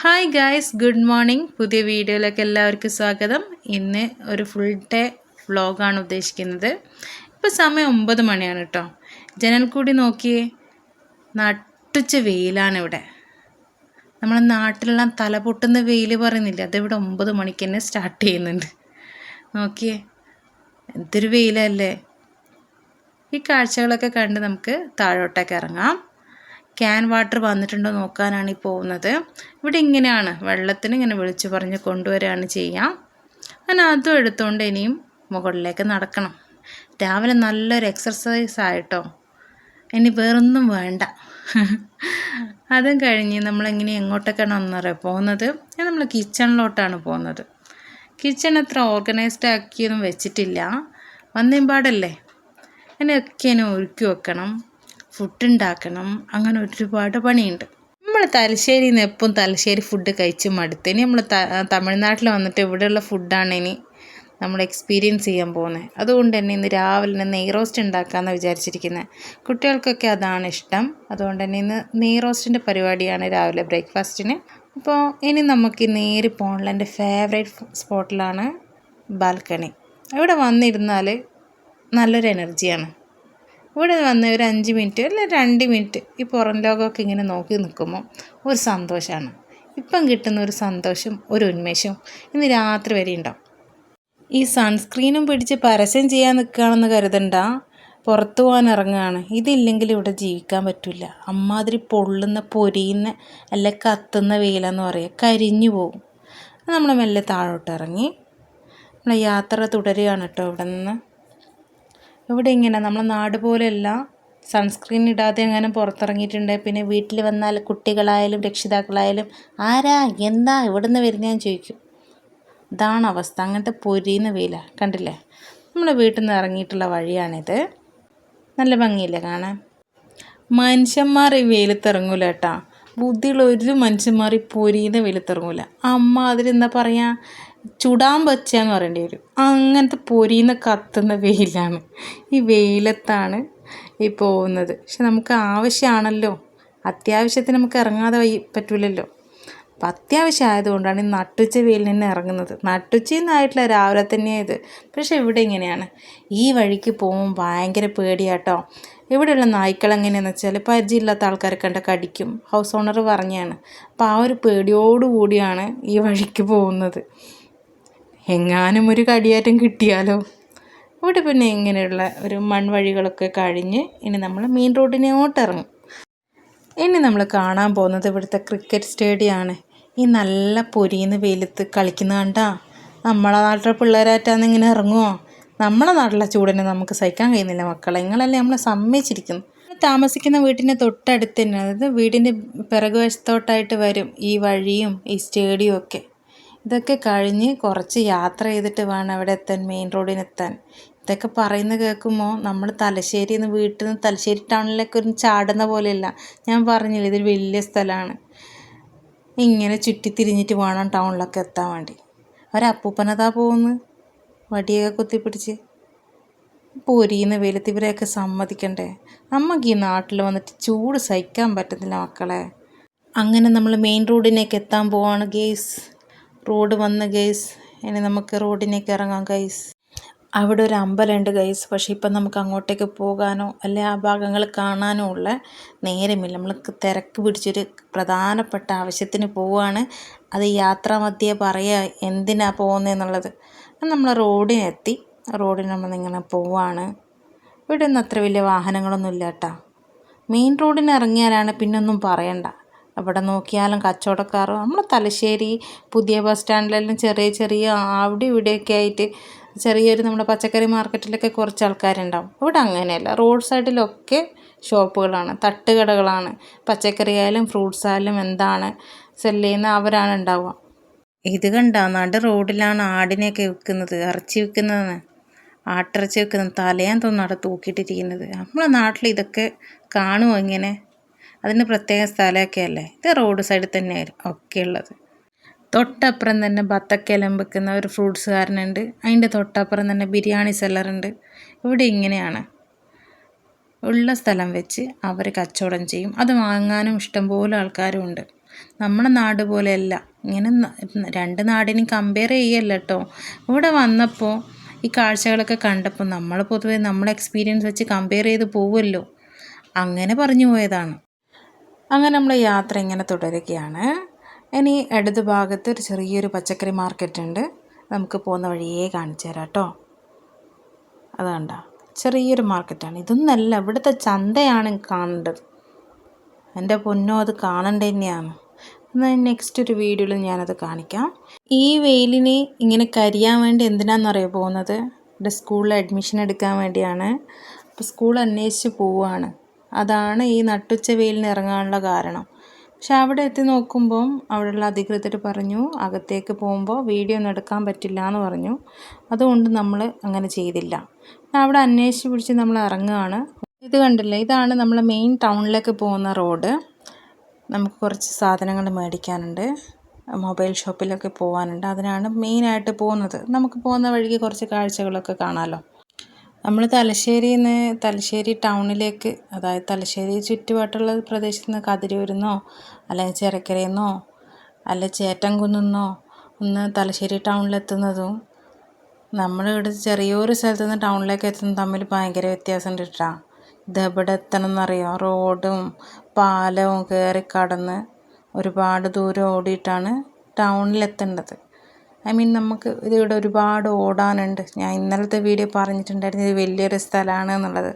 Hi guys, good morning. പുതിയ വീഡിയോയിലേക്ക് എല്ലാവർക്കും സ്വാഗതം. ഇന്ന് ഒരു ഫുൾ ഡേ വ്ളോഗാണ് ഉദ്ദേശിക്കുന്നത്. ഇപ്പോൾ സമയം 9 മണിയാണ് കേട്ടോ. ജനൽ കൂടി നോക്കിയേ, നട്ടുച്ച വെയിലാണ് ഇവിടെ. നമ്മളെ നാട്ടിലുള്ള തല പൊട്ടുന്ന വെയിൽ പറയുന്നില്ല, അതിവിടെ 9 മണിക്ക് തന്നെ സ്റ്റാർട്ട് ചെയ്യുന്നുണ്ട്. നോക്കിയേ, എന്തൊരു വെയിലല്ലേ. ഈ കാഴ്ചകളൊക്കെ കണ്ട് നമുക്ക് താഴോട്ടേക്ക് ഇറങ്ങാം. ക്യാൻ വാട്ടർ വന്നിട്ടുണ്ടോ നോക്കാനാണ് ഈ പോകുന്നത്. ഇവിടെ ഇങ്ങനെയാണ്, വെള്ളത്തിന് ഇങ്ങനെ വിളിച്ചു പറഞ്ഞ് കൊണ്ടുവരികയാണ് ചെയ്യാം. അങ്ങനെ അതും എടുത്തുകൊണ്ട് ഇനിയും മുകളിലേക്ക് നടക്കണം. രാവിലെ നല്ലൊരു എക്സർസൈസ് ആയിട്ടോ, ഇനി വേറൊന്നും വേണ്ട. അതും കഴിഞ്ഞ് നമ്മളെങ്ങനെ എങ്ങോട്ടൊക്കെയാണ് ഒന്നറിയാം പോകുന്നത്. നമ്മൾ കിച്ചണിലോട്ടാണ് പോകുന്നത്. കിച്ചൺ അത്ര ഓർഗനൈസ്ഡ് ആക്കിയൊന്നും വെച്ചിട്ടില്ല, വന്നേമ്പാടല്ലേ. അതിനൊക്കെ ഇനി ഒരുക്കി വെക്കണം, ഫുഡ് ഉണ്ടാക്കണം, അങ്ങനെ ഒരുപാട് പണിയുണ്ട്. നമ്മൾ തലശ്ശേരിയിൽ നിന്ന് എപ്പം തലശ്ശേരി ഫുഡ് കഴിച്ച് മടുത്ത് ഇനി നമ്മൾ തമിഴ്നാട്ടിൽ വന്നിട്ട് ഇവിടെയുള്ള ഫുഡാണ് ഇനി നമ്മൾ എക്സ്പീരിയൻസ് ചെയ്യാൻ പോകുന്നത്. അതുകൊണ്ട് തന്നെ ഇന്ന് രാവിലെ നെയ് റോസ്റ്റ് ഉണ്ടാക്കാമെന്ന് വിചാരിച്ചിരിക്കുന്നത്. കുട്ടികൾക്കൊക്കെ അതാണ് ഇഷ്ടം. അതുകൊണ്ട് തന്നെ ഇന്ന് നെയ് റോസ്റ്റിൻ്റെ പരിപാടിയാണ് രാവിലെ ബ്രേക്ക്ഫാസ്റ്റിന്. അപ്പോൾ ഇനി നമുക്ക് നേരെ പോകാനുള്ള എൻ്റെ ഫേവറേറ്റ് സ്പോട്ടിലാണ് ബാൽക്കണി. ഇവിടെ വന്നിരുന്നാൽ നല്ലൊരു എനർജിയാണ്. ഇവിടെ വന്ന് ഒരു 5 മിനിറ്റ് അല്ല 2 മിനിറ്റ് ഈ പുറം ലോകമൊക്കെ ഇങ്ങനെ നോക്കി നിൽക്കുമ്പോൾ ഒരു സന്തോഷമാണ്. ഇപ്പം കിട്ടുന്ന ഒരു സന്തോഷം, ഒരു ഉന്മേഷം ഇന്ന് രാത്രി വരെ ഉണ്ടാവും. ഈ സൺസ്ക്രീനും പിടിച്ച് പരസ്യം ചെയ്യാൻ നിൽക്കുകയാണെന്ന് കരുതണ്ട, പുറത്തു പോകാൻ ഇറങ്ങുകയാണ്. ഇതില്ലെങ്കിൽ ഇവിടെ ജീവിക്കാൻ പറ്റില്ല. അമ്മാതിരി പൊള്ളുന്ന പൊരിയുന്ന അല്ല കത്തുന്ന വെയിലെന്ന് പറയുക, കരിഞ്ഞു പോകും. നമ്മൾ മെല്ലെ താഴോട്ട് ഇറങ്ങി നമ്മൾ യാത്ര തുടരുകയാണ് കേട്ടോ. ഇവിടെ ഇങ്ങനെ നമ്മളെ നാട് പോലെയല്ല, സൺസ്ക്രീൻ ഇടാതെ എങ്ങനെ പുറത്തിറങ്ങിയിട്ടുണ്ടെങ്കിൽ പിന്നെ വീട്ടിൽ വന്നാൽ കുട്ടികളായാലും രക്ഷിതാക്കളായാലും ആരാ എന്താ ഇവിടുന്ന് വരുന്നതെന്ന് ചോദിക്കും. ഇതാണ് അവസ്ഥ. അങ്ങനത്തെ പൊരിയുന്ന വെയിലാണ്, കണ്ടില്ലേ. നമ്മൾ വീട്ടിൽ നിന്ന് ഇറങ്ങിയിട്ടുള്ള വഴിയാണിത്. നല്ല ഭംഗിയില്ലേ കാണാൻ. മനുഷ്യന്മാർ ഈ വെയിലത്തിറങ്ങൂല കേട്ടാ. ബുദ്ധിയുള്ള ഒരു മനുഷ്യന്മാർ ഈ പൊരിയുന്ന വെയിലത്തിറങ്ങൂല. അമ്മ അതിലെന്താ പറയുക, ചുടാൻ വെച്ചാന്ന് പറയേണ്ടി വരും. അങ്ങനത്തെ പൊരിയുന്ന കത്തുന്ന വെയിലാണ്. ഈ വെയിലത്താണ് ഈ പോകുന്നത്. പക്ഷെ നമുക്ക് ആവശ്യമാണല്ലോ, അത്യാവശ്യത്തിന് നമുക്ക് ഇറങ്ങാതെ പറ്റൂലല്ലോ. അപ്പം അത്യാവശ്യം ആയതുകൊണ്ടാണ് ഈ നട്ടുച്ച വെയിലിൽ തന്നെ ഇറങ്ങുന്നത്. നട്ടുച്ചയൊന്നായിട്ടില്ല, രാവിലെ തന്നെയാണ് ഇത്. പക്ഷെ ഇവിടെ ഇങ്ങനെയാണ്. ഈ വഴിക്ക് പോകുമ്പോൾ ഭയങ്കര പേടിയാട്ടോ. ഇവിടെയുള്ള നായ്ക്കൾ എങ്ങനെയാണെന്ന് വെച്ചാൽ പരിചയമില്ലാത്ത ആൾക്കാരെ കണ്ട കടിക്കും. ഹൗസ് ഓണർ പറഞ്ഞാണ്. അപ്പോൾ ആ ഒരു പേടിയോടുകൂടിയാണ് ഈ വഴിക്ക് പോകുന്നത്. എങ്ങാനും ഒരു കടിയാറ്റം കിട്ടിയാലോ. ഇവിടെ പിന്നെ ഇങ്ങനെയുള്ള ഒരു മൺവഴികളൊക്കെ കഴിഞ്ഞ് ഇനി നമ്മൾ മെയിൻ റോഡിനോട്ട് ഇറങ്ങും. ഇനി നമ്മൾ കാണാൻ പോകുന്നത് ഇവിടുത്തെ ക്രിക്കറ്റ് സ്റ്റേഡിയമാണ്. ഈ നല്ല പൊരിയുന്ന വെയിലത്ത് കളിക്കുന്ന കണ്ടാ നമ്മളെ നാട്ടിലെ പിള്ളേരാറ്റാന്ന് ഇങ്ങനെ ഇറങ്ങുമോ? നമ്മളെ നാട്ടിലെ ചൂടിനെ നമുക്ക് സഹിക്കാൻ കഴിയുന്നില്ല മക്കളെ. നിങ്ങളല്ലേ നമ്മളെ സമ്മതിച്ചിരിക്കുന്നു. താമസിക്കുന്ന വീട്ടിൻ്റെ തൊട്ടടുത്ത് തന്നെ, അതായത് വീടിൻ്റെ പിറകുവശത്തോട്ടായിട്ട് വരും ഈ വഴിയും ഈ സ്റ്റേഡിയവും ഒക്കെ. ഇതൊക്കെ കഴിഞ്ഞ് കുറച്ച് യാത്ര ചെയ്തിട്ട് വേണം അവിടെ എത്താൻ, മെയിൻ റോഡിനെത്താൻ. ഇതൊക്കെ പറയുന്നത് കേൾക്കുമ്പോൾ നമ്മൾ തലശ്ശേരിയിൽ നിന്ന് വീട്ടിൽ നിന്ന് തലശ്ശേരി ടൗണിലേക്ക് ഒരു ചാടുന്ന പോലെയല്ല. ഞാൻ പറഞ്ഞില്ല, ഇതൊരു വലിയ സ്ഥലമാണ്. ഇങ്ങനെ ചുറ്റിത്തിരിഞ്ഞിട്ട് വേണം ടൗണിലൊക്കെ എത്താൻ വേണ്ടി. ഒരപ്പൂപ്പനതാ പോകുന്നു വടിയൊക്കെ കുത്തിപ്പിടിച്ച്. പൊരിയുന്ന വെയിലത്ത് ഇവരെയൊക്കെ സമ്മതിക്കണ്ടേ. നമുക്ക് ഈ നാട്ടിൽ വന്നിട്ട് ചൂട് സഹിക്കാൻ പറ്റുന്നില്ല മക്കളെ. അങ്ങനെ നമ്മൾ മെയിൻ റോഡിലേക്ക് എത്താൻ പോവാണ് ഗേസ്. റോഡ് വന്ന് ഗൈസ്. ഇനി നമുക്ക് റോഡിലേക്ക് ഇറങ്ങാം ഗൈസ്. അവിടെ ഒരു അമ്പലമുണ്ട് ഗൈസ്. പക്ഷേ ഇപ്പം നമുക്ക് അങ്ങോട്ടേക്ക് പോകാനോ അല്ലെ ആ ഭാഗങ്ങൾ കാണാനോ ഉള്ള നേരമില്ല. നമ്മൾക്ക് തിരക്ക് പിടിച്ചൊരു പ്രധാനപ്പെട്ട ആവശ്യത്തിന് പോവുകയാണ്. അത് യാത്രാമധ്യേ പറയുക എന്തിനാണ് പോകുന്നതെന്നുള്ളത്. നമ്മൾ റോഡിനെത്തി. റോഡിന് നമ്മളിങ്ങനെ പോവുകയാണ്. ഇവിടെ ഒന്നും അത്ര വലിയ വാഹനങ്ങളൊന്നും ഇല്ല കേട്ടോ. മെയിൻ റോഡിന് ഇറങ്ങിയാലാണ് പിന്നൊന്നും പറയണ്ട. അവിടെ നോക്കിയാലും കച്ചവടക്കാരോ, നമ്മൾ തലശ്ശേരി പുതിയ ബസ് സ്റ്റാൻഡിലെല്ലാം ചെറിയ ചെറിയ അവിടെ ഇവിടെയൊക്കെ ആയിട്ട് ചെറിയൊരു നമ്മുടെ പച്ചക്കറി മാർക്കറ്റിലൊക്കെ കുറച്ച് ആൾക്കാരുണ്ടാവും. ഇവിടെ അങ്ങനെയല്ല. റോഡ് സൈഡിലൊക്കെ ഷോപ്പുകളാണ്, തട്ടുകടകളാണ്. പച്ചക്കറി ആയാലും ഫ്രൂട്ട്സ് ആയാലും എന്താണ് സെല്ല് ചെയ്യുന്ന അവരാണ് ഉണ്ടാവുക. ഇത് കണ്ടാ നട റോഡിലാണ് ആടിനെയൊക്കെ വിൽക്കുന്നത്, ഇറച്ചി വിൽക്കുന്നതെന്ന്. ആട്ടിറച്ചി വിൽക്കുന്നത് തലയാൻ തോന്നുന്നു അവിടെ തൂക്കിയിട്ടിരിക്കുന്നത്. നമ്മളെ നാട്ടിൽ ഇതൊക്കെ കാണുമോ ഇങ്ങനെ? അതിന് പ്രത്യേക സ്ഥലമൊക്കെ അല്ലേ. ഇത് റോഡ് സൈഡിൽ തന്നെയായിരുന്നു ഒക്കെ ഉള്ളത്. തൊട്ടപ്പുറം തന്നെ ബത്തക്കെല്ലാം വെക്കുന്ന ഒരു ഫ്രൂട്ട്സുകാരനുണ്ട്. അതിൻ്റെ തൊട്ടപ്പുറം തന്നെ ബിരിയാണി സെല്ലറുണ്ട്. ഇവിടെ ഇങ്ങനെയാണ്, ഉള്ള സ്ഥലം വെച്ച് അവർ കച്ചവടം ചെയ്യും. അത് വാങ്ങാനും ഇഷ്ടംപോലെ ആൾക്കാരും ഉണ്ട്. നമ്മുടെ നാട് പോലെയല്ല. ഇങ്ങനെ രണ്ട് നാടിനെയും കമ്പയർ ചെയ്യല്ല കേട്ടോ. ഇവിടെ വന്നപ്പോൾ ഈ കാഴ്ചകളൊക്കെ കണ്ടപ്പോൾ നമ്മൾ പൊതുവെ നമ്മുടെ എക്സ്പീരിയൻസ് വെച്ച് കമ്പയർ ചെയ്ത് പോവുമല്ലോ, അങ്ങനെ പറഞ്ഞു പോയതാണ്. അങ്ങനെ നമ്മൾ യാത്ര ഇങ്ങനെ തുടരുകയാണ്. ഇനി ഇടത് ഭാഗത്ത് ഒരു ചെറിയൊരു പച്ചക്കറി മാർക്കറ്റ് ഉണ്ട്. നമുക്ക് പോകുന്ന വഴിയേ കാണിച്ചു തരാം കേട്ടോ. അത് കണ്ട ചെറിയൊരു മാർക്കറ്റാണ്. ഇതൊന്നല്ല, ഇവിടുത്തെ ചന്തയാണ് കാണേണ്ടത്. എൻ്റെ പൊന്നോ, അത് കാണേണ്ടത് തന്നെയാണ്. എന്നാൽ നെക്സ്റ്റ് ഒരു വീഡിയോയിൽ ഞാനത് കാണിക്കാം. ഈ വെയിലിന് ഇങ്ങനെ കരിയാൻ വേണ്ടി എന്തിനാണെന്നറിയോ പോകുന്നത്? ഇവിടെ സ്കൂളിൽ അഡ്മിഷൻ എടുക്കാൻ വേണ്ടിയാണ്. അപ്പോൾ സ്കൂൾ അന്വേഷിച്ച് പോവുകയാണ്. അതാണ് ഈ നട്ടുച്ച വെയിലിന് ഇറങ്ങാനുള്ള കാരണം. പക്ഷെ അവിടെ എത്തി നോക്കുമ്പം അവിടെയുള്ള അധികൃതർ പറഞ്ഞു അകത്തേക്ക് പോകുമ്പോൾ വീഡിയോ ഒന്നും എടുക്കാൻ പറ്റില്ല എന്ന് പറഞ്ഞു. അതുകൊണ്ട് നമ്മൾ അങ്ങനെ ചെയ്തില്ല. അവിടെ അന്വേഷിച്ച് പിടിച്ച് നമ്മൾ ഇറങ്ങുകയാണ്. ഇത് കണ്ടില്ലേ, ഇതാണ് നമ്മളെ മെയിൻ ടൗണിലേക്ക് പോകുന്ന റോഡ്. നമുക്ക് കുറച്ച് സാധനങ്ങൾ മേടിക്കാനുണ്ട്, മൊബൈൽ ഷോപ്പിലൊക്കെ പോകാനുണ്ട്. അതിനാണ് മെയിനായിട്ട് പോകുന്നത്. നമുക്ക് പോകുന്ന വഴിക്ക് കുറച്ച് കാഴ്ചകളൊക്കെ കാണാമല്ലോ. നമ്മൾ തലശ്ശേരിയിൽ നിന്ന് തലശ്ശേരി ടൗണിലേക്ക്, അതായത് തലശ്ശേരി ചുറ്റുവട്ടമുള്ള പ്രദേശത്ത് നിന്ന് കതിരൂരിൽ നിന്നോ അല്ലെങ്കിൽ ചെറക്കരയിൽ നിന്നോ അല്ല ചേറ്റംകുന്നിൽ ഒന്ന് തലശ്ശേരി ടൗണിലെത്തുന്നതും നമ്മളിവിടെ ചെറിയൊരു സ്ഥലത്ത് നിന്ന് ടൗണിലേക്ക് എത്തുന്നത് തമ്മിൽ ഭയങ്കര വ്യത്യാസമുണ്ട് കേട്ടോ. ഇതെവിടെ എത്തണം എന്നറിയാം? റോഡും പാലവും കയറി കടന്ന് ഒരുപാട് ദൂരം ഓടിയിട്ടാണ് ടൗണിലെത്തേണ്ടത്. നമുക്ക് ഇതിവിടെ ഒരുപാട് ഓടാനുണ്ട്. ഞാൻ ഇന്നലത്തെ വീഡിയോ പറഞ്ഞിട്ടുണ്ടായിരുന്നു ഇത് വലിയൊരു സ്ഥലമാണ് എന്നുള്ളത്.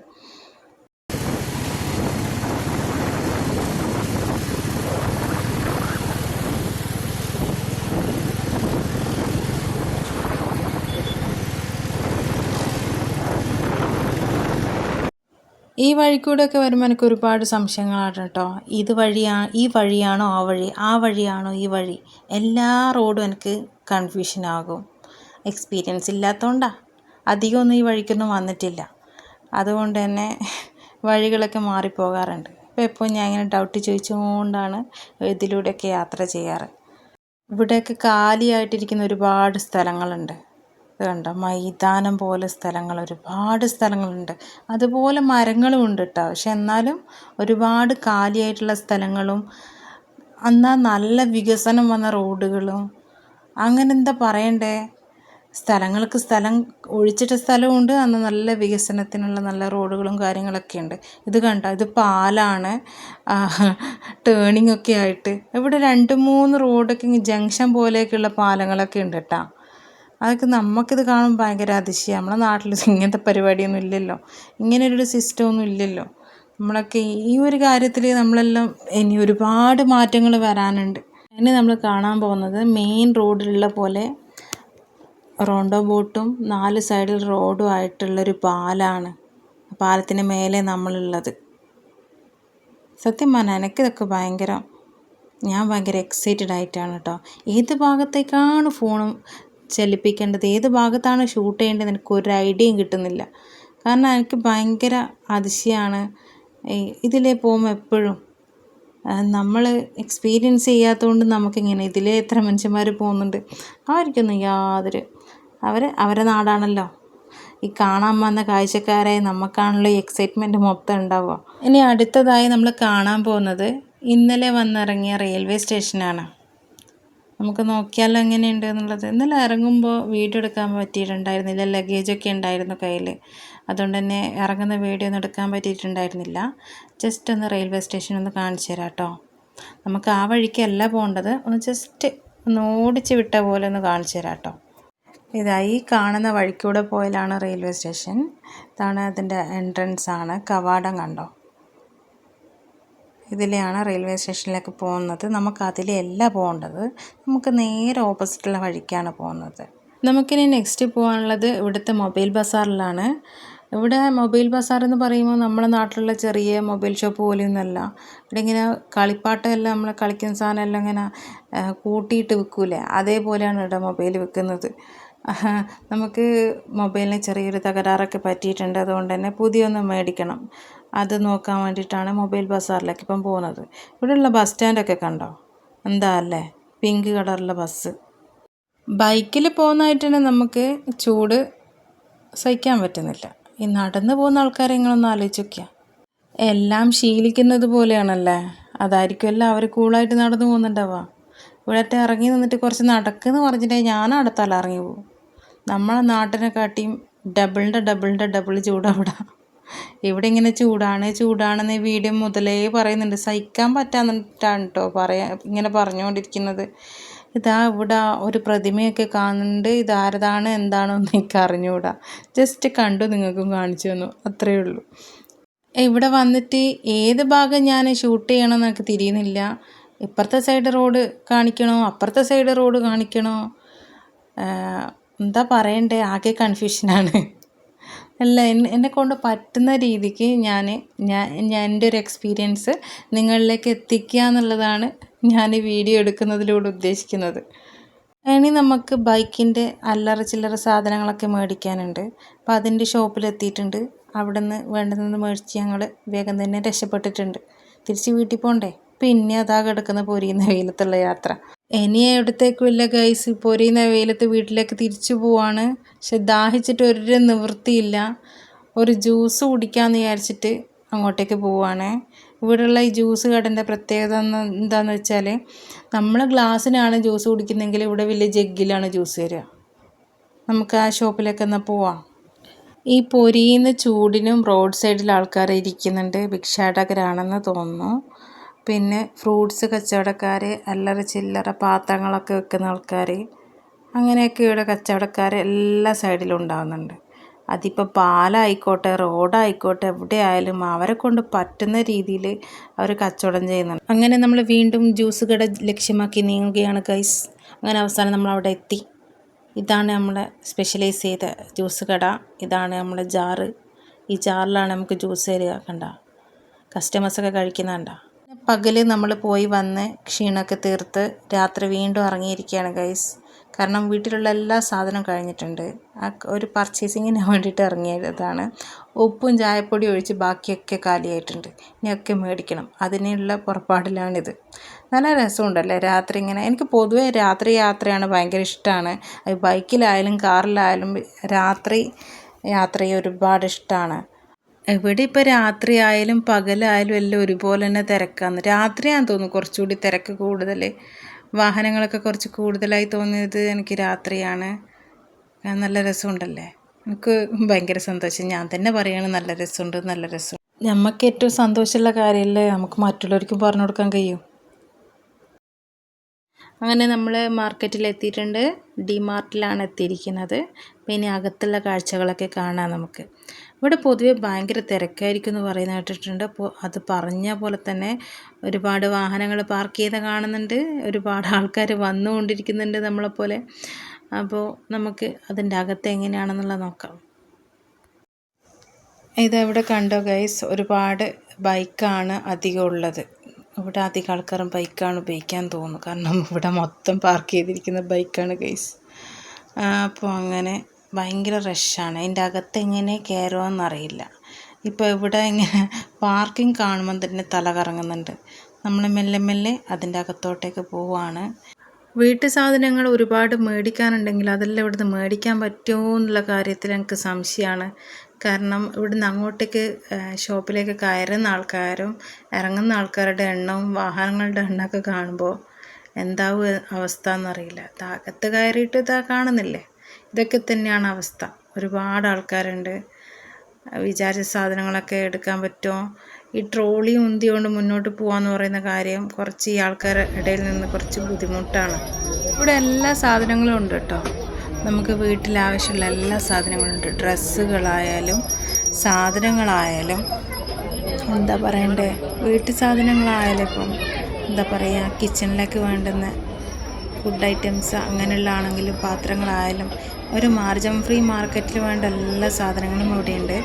ഈ വഴിക്കൂടെയൊക്കെ വരുമ്പോൾ എനിക്ക് ഒരുപാട് സംശയങ്ങളാണ് കേട്ടോ. ഈ വഴിയാണോ ആ വഴിയാണോ ഈ വഴി? എല്ലാ റോഡും എനിക്ക് കൺഫ്യൂഷനാകും. എക്സ്പീരിയൻസ് ഇല്ലാത്തതുകൊണ്ടാണ്. അധികമൊന്നും ഈ വഴിക്കൊന്നും വന്നിട്ടില്ല. അതുകൊണ്ട് തന്നെ വഴികളൊക്കെ മാറിപ്പോകാറുണ്ട്. അപ്പോൾ എപ്പോൾ ഞാൻ ഇങ്ങനെ ഡൗട്ട് ചോദിച്ചുകൊണ്ടാണ് ഇതിലൂടെയൊക്കെ യാത്ര ചെയ്യാറ്. ഇവിടെയൊക്കെ കാലിയായിട്ടിരിക്കുന്ന ഒരുപാട് സ്ഥലങ്ങളുണ്ട്. കണ്ടോ, മൈതാനം പോലെ ഒരുപാട് സ്ഥലങ്ങളുണ്ട്. അതുപോലെ മരങ്ങളും ഉണ്ട് കേട്ടോ. പക്ഷെ എന്നാലും ഒരുപാട് കാലിയായിട്ടുള്ള സ്ഥലങ്ങളും എന്നാൽ നല്ല വികസനം വന്ന റോഡുകളും, അങ്ങനെ എന്താ പറയണ്ടേ, സ്ഥലങ്ങൾക്ക് സ്ഥലം ഒഴിച്ചിട്ട സ്ഥലമുണ്ട്, അന്ന് നല്ല വികസനത്തിനുള്ള നല്ല റോഡുകളും കാര്യങ്ങളൊക്കെ ഉണ്ട്. ഇത് കണ്ടോ, ഇത് പാലാണ്, ടേണിംഗ് ഒക്കെ ആയിട്ട്. ഇവിടെ 2-3 റോഡൊക്കെ ജംഗ്ഷൻ പോലെയൊക്കെയുള്ള പാലങ്ങളൊക്കെ ഉണ്ട് കേട്ടോ. അതൊക്കെ നമുക്കിത് കാണുമ്പോൾ ഭയങ്കര അതിശയം. നമ്മുടെ നാട്ടിൽ ഇങ്ങനത്തെ പരിപാടിയൊന്നും ഇല്ലല്ലോ, ഇങ്ങനെയൊരു സിസ്റ്റമൊന്നും ഇല്ലല്ലോ. നമ്മളൊക്കെ ഈ ഒരു കാര്യത്തിൽ നമ്മളെല്ലാം ഇനി ഒരുപാട് മാറ്റങ്ങൾ വരാനുണ്ട്. ഇനി നമ്മൾ കാണാൻ പോകുന്നത് മെയിൻ റോഡിലുള്ള പോലെ റോണ്ടോ ബോട്ടും 4 സൈഡിൽ റോഡും ആയിട്ടുള്ളൊരു പാലാണ്. പാലത്തിന് മേലെ നമ്മളുള്ളത്. സത്യം പറഞ്ഞാൽ എനിക്കിതൊക്കെ ഞാൻ ഭയങ്കര എക്സൈറ്റഡ് ആയിട്ടാണ് കേട്ടോ. ഏത് ഭാഗത്തേക്കാണ് ഫോണും ചലിപ്പിക്കേണ്ടത്, ഏത് ഭാഗത്താണ് ഷൂട്ട് ചെയ്യേണ്ടത് എനിക്കൊരു ഐഡിയയും കിട്ടുന്നില്ല. കാരണം എനിക്ക് ഭയങ്കര അതിശയമാണ് ഇതിലേ പോകുമ്പോൾ എപ്പോഴും. നമ്മൾ എക്സ്പീരിയൻസ് ചെയ്യാത്തതുകൊണ്ട് നമുക്കിങ്ങനെ ഇതിലേ എത്ര മനുഷ്യന്മാർ പോകുന്നുണ്ട്. അവർക്കൊന്നും അവരെ നാടാണല്ലോ. ഈ കാണാൻ വന്ന കാഴ്ചക്കാരായി നമുക്കാണല്ലോ ഈ എക്സൈറ്റ്മെൻറ്റ് മൊത്തം ഉണ്ടാവുക. ഇനി അടുത്തതായി നമ്മൾ കാണാൻ പോകുന്നത് ഇന്നലെ വന്നിറങ്ങിയ റെയിൽവേ സ്റ്റേഷനാണ്. നമുക്ക് നോക്കിയാലോ എങ്ങനെയുണ്ട് എന്നുള്ളത്. ഇന്നലെ ഇറങ്ങുമ്പോൾ വീഡിയോ എടുക്കാൻ പറ്റിയിട്ടുണ്ടായിരുന്നില്ല, ലഗേജൊക്കെ ഉണ്ടായിരുന്നു കയ്യിൽ. അതുകൊണ്ട് തന്നെ ഇറങ്ങുന്ന വീഡിയോ ഒന്നും എടുക്കാൻ പറ്റിയിട്ടുണ്ടായിരുന്നില്ല. ജസ്റ്റ് ഒന്ന് റെയിൽവേ സ്റ്റേഷൻ ഒന്ന് കാണിച്ചു തരാം കേട്ടോ. നമുക്ക് ആ വഴിക്കല്ല പോകേണ്ടത്, ജസ്റ്റ് ഒന്ന് ഓടിച്ച് വിട്ട പോലെ ഒന്ന് കാണിച്ചു തരാം കേട്ടോ. ഇതായി കാണുന്ന വഴിക്കൂടെ പോയാലാണ് റെയിൽവേ സ്റ്റേഷൻ. ഇതാണ് അതിൻ്റെ എൻട്രൻസ് ആണ്. കവാടം കണ്ടോ, ഇതിലെയാണ് റെയിൽവേ സ്റ്റേഷനിലേക്ക് പോകുന്നത്. നമുക്ക് അതിലെയല്ല പോകേണ്ടത്, നമുക്ക് നേരെ ഓപ്പോസിറ്റുള്ള വഴിക്കാണ് പോകുന്നത്. നമുക്കിനി നെക്സ്റ്റ് പോകാനുള്ളത് ഇവിടുത്തെ മൊബൈൽ ബസാറിലാണ്. ഇവിടെ മൊബൈൽ ബസാർ എന്ന് പറയുമ്പോൾ നമ്മുടെ നാട്ടിലുള്ള ചെറിയ മൊബൈൽ ഷോപ്പ് പോലെയൊന്നുമല്ല. ഇവിടെ ഇങ്ങനെ കളിപ്പാട്ടമെല്ലാം, നമ്മൾ കളിക്കുന്ന സാധനമെല്ലാം ഇങ്ങനെ കൂട്ടിയിട്ട് വിൽക്കൂലേ, അതേപോലെയാണ് ഇവിടെ മൊബൈൽ വിൽക്കുന്നത്. നമുക്ക് മൊബൈലിന് ചെറിയൊരു തകരാറൊക്കെ പറ്റിയിട്ടുണ്ട്. അതുകൊണ്ട് തന്നെ പുതിയൊന്ന് മേടിക്കണം. അത് നോക്കാൻ വേണ്ടിയിട്ടാണ് മൊബൈൽ ബസാറിലേക്ക് ഇപ്പം പോകുന്നത്. ഇവിടെയുള്ള ബസ് സ്റ്റാൻഡൊക്കെ കണ്ടോ, എന്താ അല്ലേ, പിങ്ക് കളറുള്ള ബസ്. ബൈക്കിൽ പോകുന്നതായിട്ട് തന്നെ നമുക്ക് ചൂട് സഹിക്കാൻ പറ്റുന്നില്ല. ഈ നടന്നു പോകുന്ന ആൾക്കാരെ നിങ്ങളൊന്ന് ആലോചിച്ച് നോക്കിയാൽ, എല്ലാം ശീലിക്കുന്നത് പോലെയാണല്ലേ. അതായിരിക്കുമല്ലോ അവർ കൂളായിട്ട് നടന്നു പോകുന്നുണ്ടാവുക. ഇവിടത്തെ ഇറങ്ങി നിന്നിട്ട് കുറച്ച് നടക്കുമെന്ന് പറഞ്ഞിട്ടുണ്ടെങ്കിൽ ഞാൻ അടുത്തല്ല ഇറങ്ങി പോകും. നമ്മളെ നാട്ടിനെക്കാട്ടിയും ഡബിൾ ചൂട് അവിടെ. ഇവിടെ ഇങ്ങനെ ചൂടാണെന്ന് വീഡിയോ മുതലേ പറയുന്നുണ്ട്. സഹിക്കാൻ പറ്റാന്നിട്ടാണ് കേട്ടോ ഇങ്ങനെ പറഞ്ഞുകൊണ്ടിരിക്കുന്നത്. ഇതാ ഇവിടെ ഒരു പ്രതിമയൊക്കെ കാണുന്നുണ്ട്. ഇതാരതാണ് എന്താണോ എന്ന് എനിക്ക് അറിഞ്ഞുകൂടാ. ജസ്റ്റ് കണ്ടു നിങ്ങൾക്കും കാണിച്ചു തന്നു, അത്രയേ ഉള്ളൂ. ഇവിടെ വന്നിട്ട് ഏത് ഭാഗം ഞാൻ ഷൂട്ട് ചെയ്യണമെന്ന് എനിക്ക് തിരിയുന്നില്ല. ഇപ്പുറത്തെ സൈഡ് റോഡ് കാണിക്കണോ അപ്പുറത്തെ സൈഡ് റോഡ് കാണിക്കണോ, എന്താ പറയണ്ടേ, ആകെ കൺഫ്യൂഷനാണ്. അല്ല, എന്നെക്കൊണ്ട് പറ്റുന്ന രീതിക്ക് ഞാൻ എൻ്റെ ഒരു എക്സ്പീരിയൻസ് നിങ്ങളിലേക്ക് എത്തിക്കുക എന്നുള്ളതാണ് ഞാൻ ഈ വീഡിയോ എടുക്കുന്നതിലൂടെ ഉദ്ദേശിക്കുന്നത്. ഇനി നമുക്ക് ബൈക്കിൻ്റെ അല്ലറ ചില്ലറ സാധനങ്ങളൊക്കെ മേടിക്കാനുണ്ട്. അപ്പോൾ അതിൻ്റെ ഷോപ്പിലെത്തിയിട്ടുണ്ട്. അവിടെ നിന്ന് വേണ്ടതെന്ന് മേടിച്ച് ഞങ്ങൾ വേഗം തന്നെ രക്ഷപ്പെട്ടിട്ടുണ്ട്. തിരിച്ച് വീട്ടിൽ പോകണ്ടേ. പിന്നെ അതാ കിടക്കുന്ന പൊരിയുന്ന വെയിലത്തുള്ള യാത്ര. ഇനി എവിടത്തേക്കും ഇല്ല ഗൈസ്, പൊരിയുന്ന വെയിലത്ത് വീട്ടിലേക്ക് തിരിച്ചു പോവാണ്. പക്ഷെ ദാഹിച്ചിട്ട് ഒരു നിവൃത്തിയില്ല. ഒരു ജ്യൂസ് കുടിക്കാമെന്ന് വിചാരിച്ചിട്ട് അങ്ങോട്ടേക്ക് പോവാണ്. ഇവിടെയുള്ള ഈ ജ്യൂസ് കടൻ്റെ പ്രത്യേകത എന്താണെന്ന് വെച്ചാൽ, നമ്മൾ ഗ്ലാസ്സിനാണ് ജ്യൂസ് കുടിക്കുന്നതെങ്കിൽ ഇവിടെ വലിയ ജഗ്ഗിലാണ് ജ്യൂസ് തരിക. നമുക്ക് ആ ഷോപ്പിലേക്ക് എന്നാൽ പോവാം. ഈ പൊരിയുന്ന ചൂടിനും റോഡ് സൈഡിൽ ആൾക്കാർ ഇരിക്കുന്നുണ്ട്. ഭിക്ഷാടകരാണെന്ന് തോന്നുന്നു. പിന്നെ ഫ്രൂട്ട്സ് കച്ചവടക്കാർ, അല്ലറ ചില്ലറ പാത്രങ്ങളൊക്കെ വെക്കുന്ന ആൾക്കാർ, അങ്ങനെയൊക്കെ ഇവിടെ കച്ചവടക്കാർ എല്ലാ സൈഡിലും ഉണ്ടാകുന്നുണ്ട്. അതിപ്പോൾ പാലായിക്കോട്ടെ റോഡായിക്കോട്ടെ എവിടെ ആയാലും അവരെ കൊണ്ട് പറ്റുന്ന രീതിയിൽ അവർ കച്ചവടം ചെയ്യുന്നുണ്ട്. അങ്ങനെ നമ്മൾ വീണ്ടും ജ്യൂസ് കട ലക്ഷ്യമാക്കി നീങ്ങുകയാണ് ഗൈസ്. അങ്ങനെ അവസാനം നമ്മൾ അവിടെ എത്തി. ഇതാണ് നമ്മളെ സ്പെഷ്യലൈസ് ചെയ്ത ജ്യൂസ് കട. ഇതാണ് നമ്മളെ ജാറ്. ഈ ജാറിലാണ് നമുക്ക് ജ്യൂസ് തരിക. കണ്ട കസ്റ്റമേഴ്സൊക്കെ കഴിക്കുന്നുണ്ട. പകൽ നമ്മൾ പോയി വന്ന് ക്ഷീണമൊക്കെ തീർത്ത് രാത്രി വീണ്ടും ഇറങ്ങിയിരിക്കുകയാണ് ഗൈസ്. കാരണം വീട്ടിലുള്ള എല്ലാ സാധനവും കഴിഞ്ഞിട്ടുണ്ട്. ഒരു പർച്ചേസിങ്ങിന് വേണ്ടിയിട്ട് ഇറങ്ങിയതാണ്. ഉപ്പും ചായപ്പൊടി ഒഴിച്ച് ബാക്കിയൊക്കെ കാലിയായിട്ടുണ്ട്. ഇനിയൊക്കെ മേടിക്കണം. അതിനുള്ള പുറപ്പാടിലാണിത്. നല്ല രസമുണ്ടല്ലേ രാത്രി ഇങ്ങനെ. എനിക്ക് പൊതുവേ രാത്രി യാത്രയാണ് ഭയങ്കര ഇഷ്ടമാണ്. അത് ബൈക്കിലായാലും കാറിലായാലും രാത്രി യാത്ര ഒരുപാട് ഇഷ്ടമാണ്. ഇവിടെ ഇപ്പോൾ രാത്രി ആയാലും പകലായാലും എല്ലാം ഒരുപോലെ തന്നെ തിരക്കാണ്. രാത്രിയാണെന്ന് തോന്നുന്നു കുറച്ചുകൂടി തിരക്ക് കൂടുതൽ. വാഹനങ്ങളൊക്കെ കുറച്ച് കൂടുതലായി തോന്നിയത് എനിക്ക് രാത്രിയാണ്. നല്ല രസമുണ്ടല്ലേ. എനിക്ക് ഭയങ്കര സന്തോഷം. ഞാൻ തന്നെ പറയുകയാണ് നല്ല രസമുണ്ട്, നല്ല രസം. നമുക്ക് ഏറ്റവും സന്തോഷമുള്ള കാര്യമല്ലേ നമുക്ക് മറ്റുള്ളവർക്കും പറഞ്ഞു കൊടുക്കാൻ കഴിയും. അങ്ങനെ നമ്മൾ മാർക്കറ്റിലെത്തിയിട്ടുണ്ട്. ഡിമാർട്ടിലാണ് എത്തിയിരിക്കുന്നത്. പിന്നെ അകത്തുള്ള കാഴ്ചകളൊക്കെ കാണാം നമുക്ക്. ഇവിടെ പൊതുവെ ഭയങ്കര തിരക്കായിരിക്കും എന്ന് പറയുന്നത് കേട്ടിട്ടുണ്ട്. അപ്പോൾ അത് പറഞ്ഞ പോലെ തന്നെ ഒരുപാട് വാഹനങ്ങൾ പാർക്ക് ചെയ്ത് കാണുന്നുണ്ട്. ഒരുപാട് ആൾക്കാർ വന്നുകൊണ്ടിരിക്കുന്നുണ്ട് നമ്മളെപ്പോലെ. അപ്പോൾ നമുക്ക് അതിൻ്റെ അകത്ത് എങ്ങനെയാണെന്നുള്ളത് നോക്കാം. ഇതവിടെ കണ്ടോ ഗൈസ്, ഒരുപാട് ബൈക്കാണ് അധികം ഉള്ളത്. ഇവിടെ അധികം ആൾക്കാരും ബൈക്കാണ് ഉപയോഗിക്കാൻ തോന്നുന്നു. കാരണം ഇവിടെ മൊത്തം പാർക്ക് ചെയ്തിരിക്കുന്ന ബൈക്കാണ് ഗൈസ്. അപ്പോൾ അങ്ങനെ ഭയങ്കര റഷാണ്. അതിൻ്റെ അകത്ത് എങ്ങനെ കയറുമെന്നറിയില്ല. ഇപ്പോൾ ഇവിടെ ഇങ്ങനെ പാർക്കിംഗ് കാണുമ്പം തന്നെ തല കറങ്ങുന്നുണ്ട്. നമ്മൾ മെല്ലെ മെല്ലെ അതിൻ്റെ അകത്തോട്ടേക്ക് പോവുകയാണ്. വീട്ടു സാധനങ്ങൾ ഒരുപാട് മേടിക്കാനുണ്ടെങ്കിൽ അതെല്ലാം ഇവിടുന്ന് മേടിക്കാൻ പറ്റുമോ എന്നുള്ള കാര്യത്തിൽ എനിക്ക് സംശയമാണ്. കാരണം ഇവിടുന്ന് അങ്ങോട്ടേക്ക് ഷോപ്പിലേക്ക് കയറുന്ന ആൾക്കാരും ഇറങ്ങുന്ന ആൾക്കാരുടെ എണ്ണവും വാഹനങ്ങളുടെ എണ്ണമൊക്കെ കാണുമ്പോൾ എന്താവും അവസ്ഥ എന്നറിയില്ല. അകത്ത് കയറിയിട്ട് ഇതാ കാണുന്നില്ലേ, ഇതൊക്കെ തന്നെയാണ് അവസ്ഥ. ഒരുപാട് ആൾക്കാരുണ്ട്. വിചാരിച്ച സാധനങ്ങളൊക്കെ എടുക്കാൻ പറ്റുമോ? ഈ ട്രോളി ഉന്തികൊണ്ട് മുന്നോട്ട് പോകാമെന്ന് പറയുന്ന കാര്യം കുറച്ച് ഈ ആൾക്കാരുടെ ഇടയിൽ നിന്ന് കുറച്ച് ബുദ്ധിമുട്ടാണ്. ഇവിടെ എല്ലാ സാധനങ്ങളും ഉണ്ട് കേട്ടോ. നമുക്ക് വീട്ടിൽ ആവശ്യമുള്ള എല്ലാ സാധനങ്ങളും ഉണ്ട്. ഡ്രസ്സുകളായാലും സാധനങ്ങളായാലും എന്താ പറയണ്ടേ, വീട്ടു സാധനങ്ങളായാലും ഇപ്പം എന്താ പറയുക, കിച്ചണിലേക്ക് വേണ്ടുന്ന ഫുഡ് ഐറ്റംസ് അങ്ങനെയുള്ള ആണെങ്കിലും പാത്രങ്ങളായാലും ഒരു മാർജിൻ ഫ്രീ മാർക്കറ്റിൽ വേണ്ട എല്ലാ സാധനങ്ങളും ഇവിടെയുണ്ട്.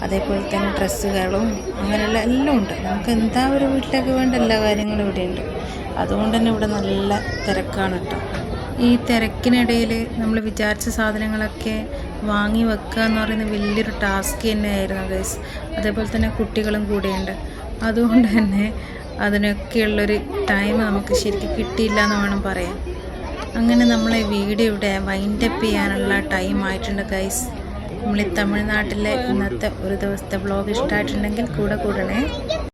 അതേപോലെ തന്നെ ഡ്രസ്സുകളും അങ്ങനെയുള്ള എല്ലാം ഉണ്ട്. നമുക്ക് എന്താ ഒരു വീട്ടിലേക്ക് വേണ്ട എല്ലാ കാര്യങ്ങളും ഇവിടെയുണ്ട്. അതുകൊണ്ട് തന്നെ ഇവിടെ നല്ല തിരക്കാണ് കേട്ടോ. ഈ തിരക്കിനിടയിൽ നമ്മൾ വിചാരിച്ച സാധനങ്ങളൊക്കെ വാങ്ങി വെക്കുക എന്ന് പറയുന്നത് വലിയൊരു ടാസ്ക് തന്നെയായിരുന്നു ഗൈസ്. അതേപോലെ തന്നെ കുട്ടികളും കൂടെയുണ്ട്. അതുകൊണ്ട് തന്നെ അതിനൊക്കെയുള്ളൊരു ടൈം നമുക്ക് ശരിക്കും കിട്ടിയില്ല എന്ന് വേണം പറയാൻ. അങ്ങനെ നമ്മളെ വീഡിയോ ഇവിടെ വൈൻഡപ്പ് ചെയ്യാനുള്ള ടൈം ആയിട്ടുണ്ട് ഗൈസ്. നമ്മൾ ഈ തമിഴ്നാട്ടിലെ ഇന്നത്തെ ഒരു ദിവസത്തെ വ്ളോഗ് ഇഷ്ടമായിട്ടുണ്ടെങ്കിൽ കൂടെ കൂടണേ.